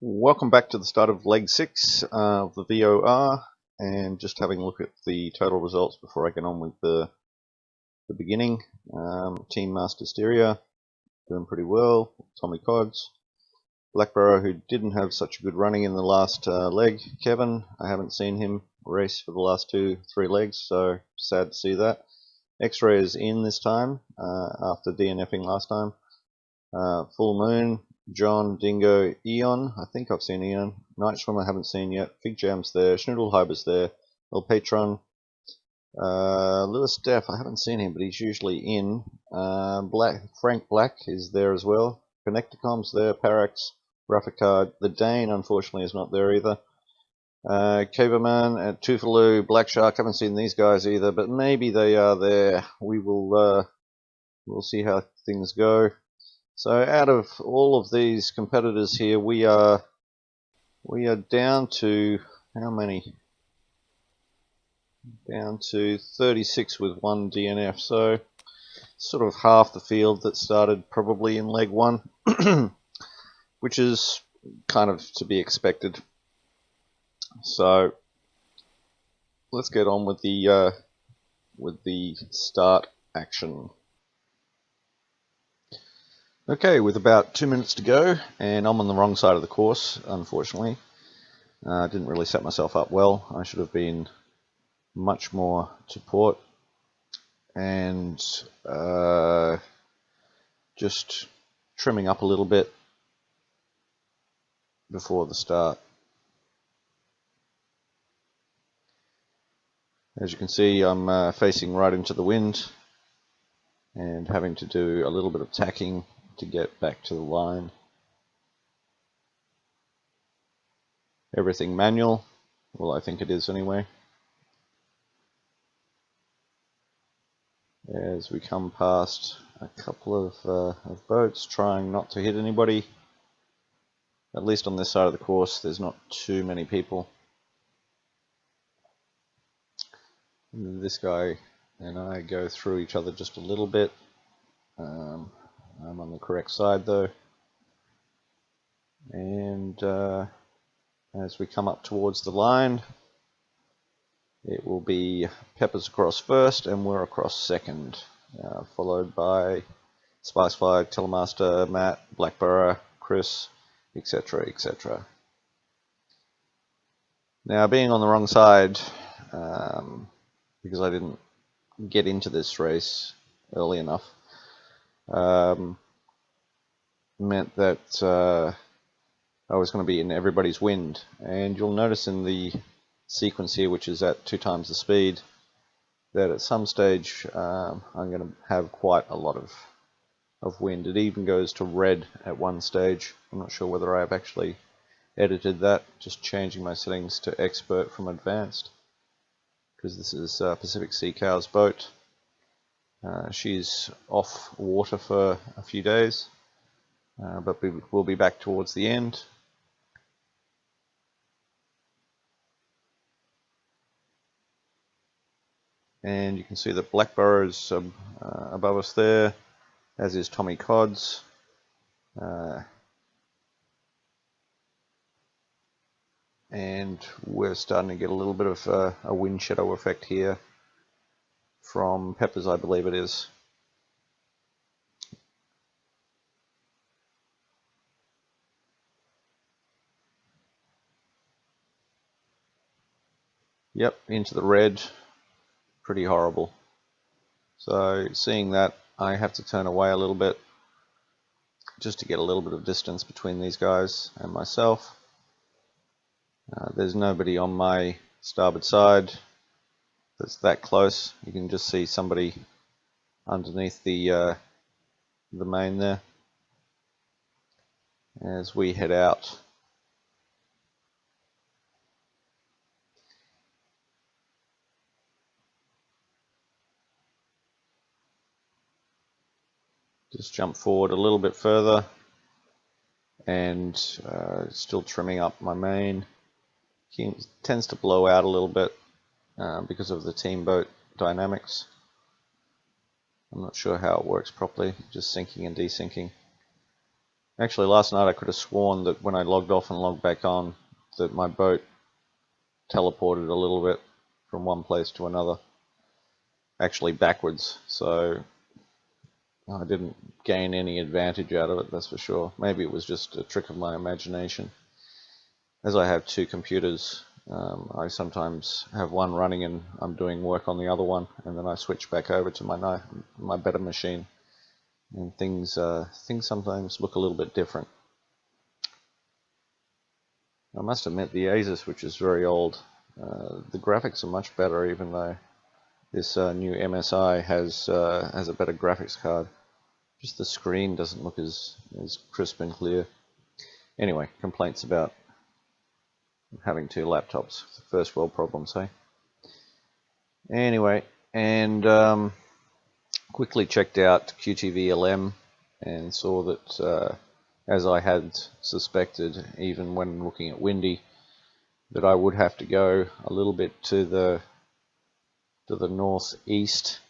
Welcome back to the start of leg 6 of the VOR, and just having a look at the total results before I get on with the beginning. Team Master Styria doing pretty well. Tommy Cods, Blackborough, who didn't have such a good running in the last leg. Kevin, I haven't seen him race for the last 2-3 legs, so sad to see that. X-Ray is in this time after DNFing last time. Full Moon, John, Dingo, Eon. I think I've seen Eon. Night Swimmer I haven't seen yet. Fig Jam's there. Schnoodlehyber's there. El Patron. Lewis Deff, I haven't seen him, but he's usually in. Frank Black is there as well. Connecticom's there. Parax, Rafficard. The Dane, unfortunately, is not there either. Caverman, Tufaloo, Black Shark. Haven't seen these guys either, but maybe they are there. We will. We'll see how things go. So out of all of these competitors here, we are down to how many? Down to 36 with 1 DNF. So sort of half the field that started probably in leg 1, which is kind of to be expected. So let's get on with the start action. Okay, with about 2 minutes to go, and I'm on the wrong side of the course, unfortunately. I didn't really set myself up well. I should have been much more to port, and just trimming up a little bit before the start. As you can see, I'm facing right into the wind and having to do a little bit of tacking to get back to the line. Everything manual. Well, I think it is anyway. As we come past a couple of boats, trying not to hit anybody. At least on this side of the course, there's not too many people. And this guy and I go through each other just a little bit. I'm on the correct side though, and as we come up towards the line, it will be Peppers across first and we're across second, followed by Spicefly, Telemaster, Matt, Blackborough, Chris, etc, etc. Now, being on the wrong side, because I didn't get into this race early enough, meant that I was going to be in everybody's wind, and you'll notice in the sequence here, which is at 2 times the speed, that at some stage I'm going to have quite a lot of wind. It even goes to red at one stage. I'm not sure whether I've actually edited that, just changing my settings to expert from advanced, because this is Pacific Sea Cow's boat. She's off water for a few days, but we'll be back towards the end. And you can see that Blackborough's above us there, as is Tommy Cods. And we're starting to get a little bit of a wind shadow effect here from Peppers, I believe it is. Yep, into the red. Pretty horrible. So seeing that, I have to turn away a little bit just to get a little bit of distance between these guys and myself. There's nobody on my starboard side that's that close. You can just see somebody underneath the main there as we head out. Just jump forward a little bit further, and still trimming up my main. It tends to blow out a little bit because of the team boat dynamics. I'm not sure how it works properly, just sinking and desinking. Actually, last night I could have sworn that when I logged off and logged back on, that my boat teleported a little bit from one place to another. Actually backwards, so I didn't gain any advantage out of it, that's for sure. Maybe it was just a trick of my imagination. As I have two computers, I sometimes have one running and I'm doing work on the other one, and then I switch back over to my better machine, and things sometimes look a little bit different. I must admit, the Asus, which is very old, the graphics are much better, even though this new MSI has a better graphics card. Just the screen doesn't look as crisp and clear. Anyway, complaints about having two laptops. First world problems, hey? Anyway, and quickly checked out QTV-LM and saw that, as I had suspected, even when looking at Windy, that I would have to go a little bit to the northeast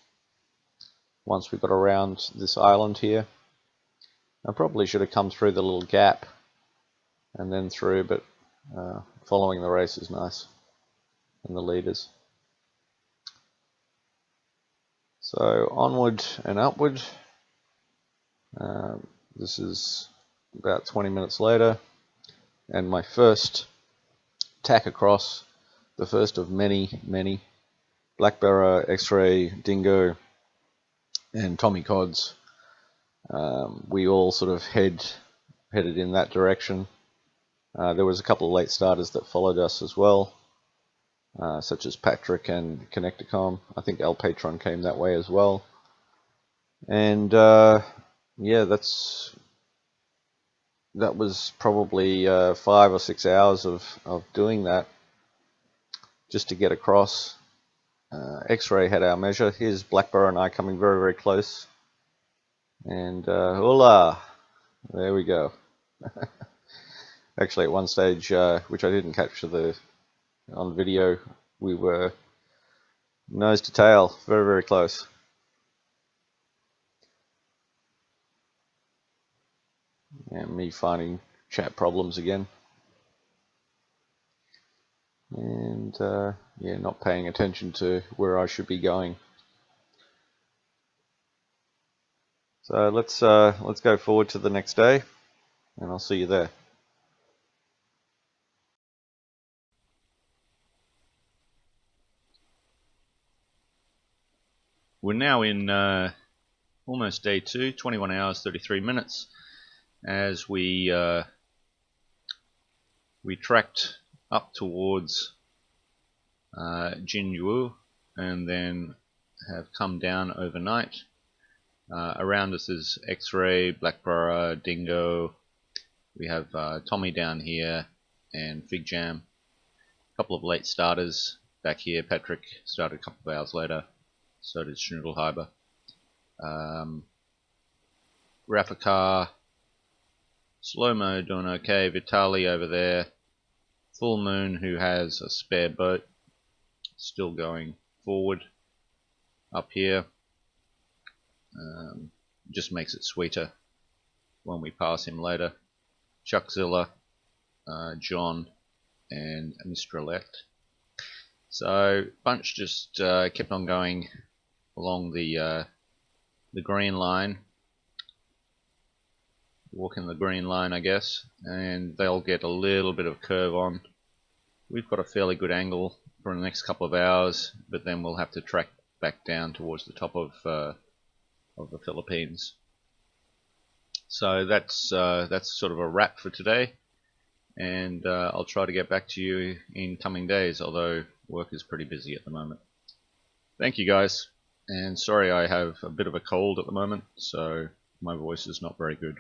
once we got around this island here. I probably should have come through the little gap and then through, but following the race is nice, and the leaders. So onward and upward. This is about 20 minutes later, and my first tack across, the first of many Blackbarra, X-Ray, Dingo, and Tommy Cods. We all sort of headed in that direction. There was a couple of late starters that followed us as well, such as Patrick and Connecticom. I think El Patron came that way as well. And yeah, that was probably 5 or 6 hours of doing that just to get across. X-Ray had our measure. Here's Blackbarra and I coming very close. And hola! There we go. Actually, at one stage, which I didn't capture on video, we were nose to tail, very close. And me finding chat problems again. And yeah, not paying attention to where I should be going. So let's go forward to the next day, and I'll see you there. We're now in almost day 2, 21 hours 33 minutes, as we tracked up towards Jinyu and then have come down overnight. Around us is X-Ray, Blackbarra, Dingo. We have Tommy down here and Fig Jam. A couple of late starters back here. Patrick started a couple of hours later. So did Schnudelheiber. Rafakar, Slow-Mo doing okay. Vitali over there. Full Moon, who has a spare boat, still going forward up here. Just makes it sweeter when we pass him later. Chuckzilla, John, and Mr. Elect. So bunch just kept on going along the green line, walking the green line, I guess, and they'll get a little bit of curve on. We've got a fairly good angle for the next couple of hours, but then we'll have to track back down towards the top of the Philippines. So that's sort of a wrap for today, and I'll try to get back to you in coming days, although work is pretty busy at the moment. Thank you guys, and sorry I have a bit of a cold at the moment, so my voice is not very good.